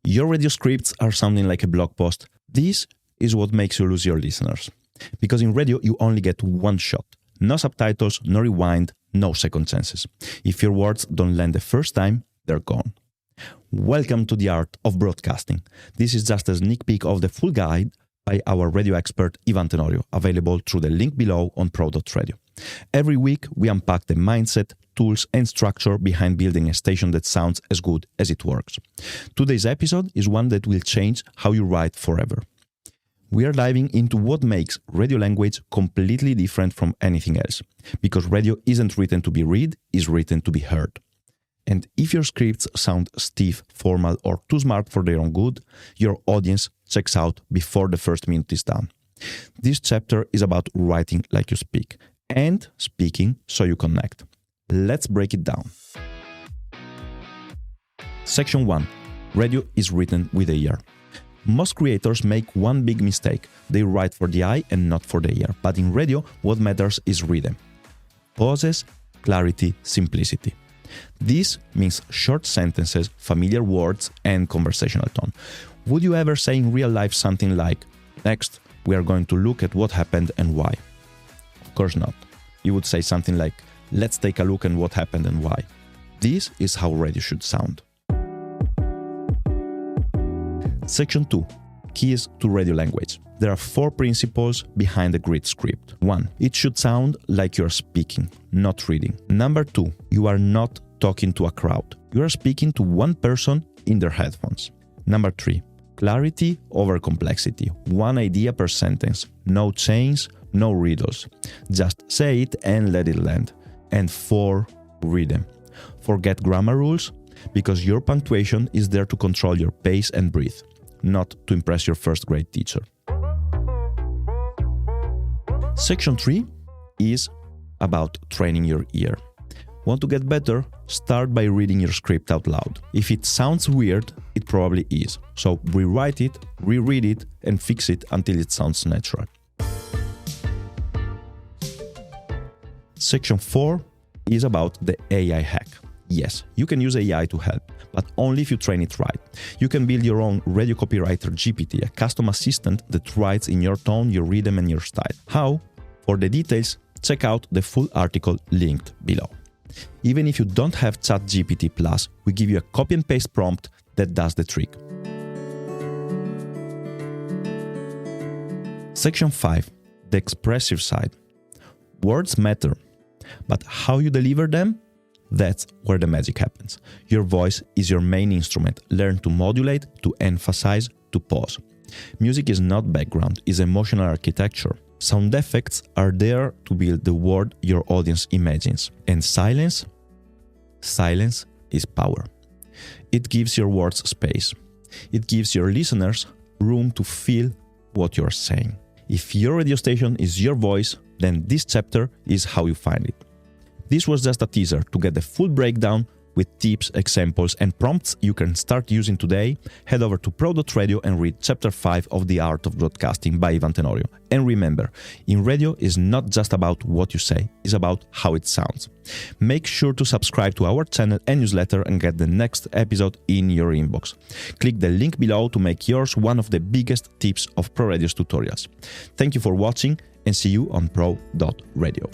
Your radio scripts are sounding like a blog post. This is what makes you lose your listeners. Because in radio, you only get one shot. No subtitles, no rewind, no second chances. If your words don't land the first time, they're gone. Welcome to the art of broadcasting. This is just a sneak peek of the full guide by our radio expert Ivan Tenorio, available through the link below on Pro.Radio. Every week, we unpack the mindset, tools, and structure behind building a station that sounds as good as it works. Today's episode is one that will change how you write forever. We are diving into what makes radio language completely different from anything else, because radio isn't written to be read, it's written to be heard. And if your scripts sound stiff, formal, or too smart for their own good, your audience checks out before the first minute is done. This chapter is about writing like you speak, and speaking so you connect. Let's break it down. Section 1. Radio is written with the ear. Most creators make one big mistake. They write for the eye and not for the ear. But in radio, what matters is rhythm. Pauses, clarity, simplicity. This means short sentences, familiar words, and conversational tone. Would you ever say in real life something like, "Next, we are going to look at what happened and why"? Of course not. You would say something like, "Let's take a look at what happened and why." This is how radio should sound. Section 2. Keys to radio language. There are 4 principles behind a great script. 1. It should sound like you're speaking, not reading. Number 2. You are not talking to a crowd. You are speaking to one person in their headphones. Number 3. Clarity over complexity. One idea per sentence. No chains, no riddles. Just say it and let it land. And 4. Rhythm. Forget grammar rules, because your punctuation is there to control your pace and breathe, not to impress your first grade teacher. Section 3 is about training your ear. Want to get better? Start by reading your script out loud. If it sounds weird, it probably is. So rewrite it, reread it, and fix it until it sounds natural. Section 4 is about the AI hack. Yes, you can use AI to help, but only if you train it right. You can build your own radio copywriter GPT, a custom assistant that writes in your tone, your rhythm, and your style. How? For the details, check out the full article linked below. Even if you don't have ChatGPT+, we give you a copy and paste prompt that does the trick. Section 5. The expressive side. Words matter, but how you deliver them? That's where the magic happens. Your voice is your main instrument. Learn to modulate, to emphasize, to pause. Music is not background, it's emotional architecture. Sound effects are there to build the world your audience imagines. And silence? Silence is power. It gives your words space. It gives your listeners room to feel what you're saying. If your radio station is your voice, then this chapter is how you find it. This was just a teaser. To get the full breakdown with tips, examples, and prompts you can start using today, head over to Pro.Radio and read Chapter 5 of The Art of Broadcasting by Ivan Tenorio. And remember, in radio is not just about what you say, it's about how it sounds. Make sure to subscribe to our channel and newsletter and get the next episode in your inbox. Click the link below to make yours one of the biggest tips of ProRadio's tutorials. Thank you for watching and see you on Pro.Radio.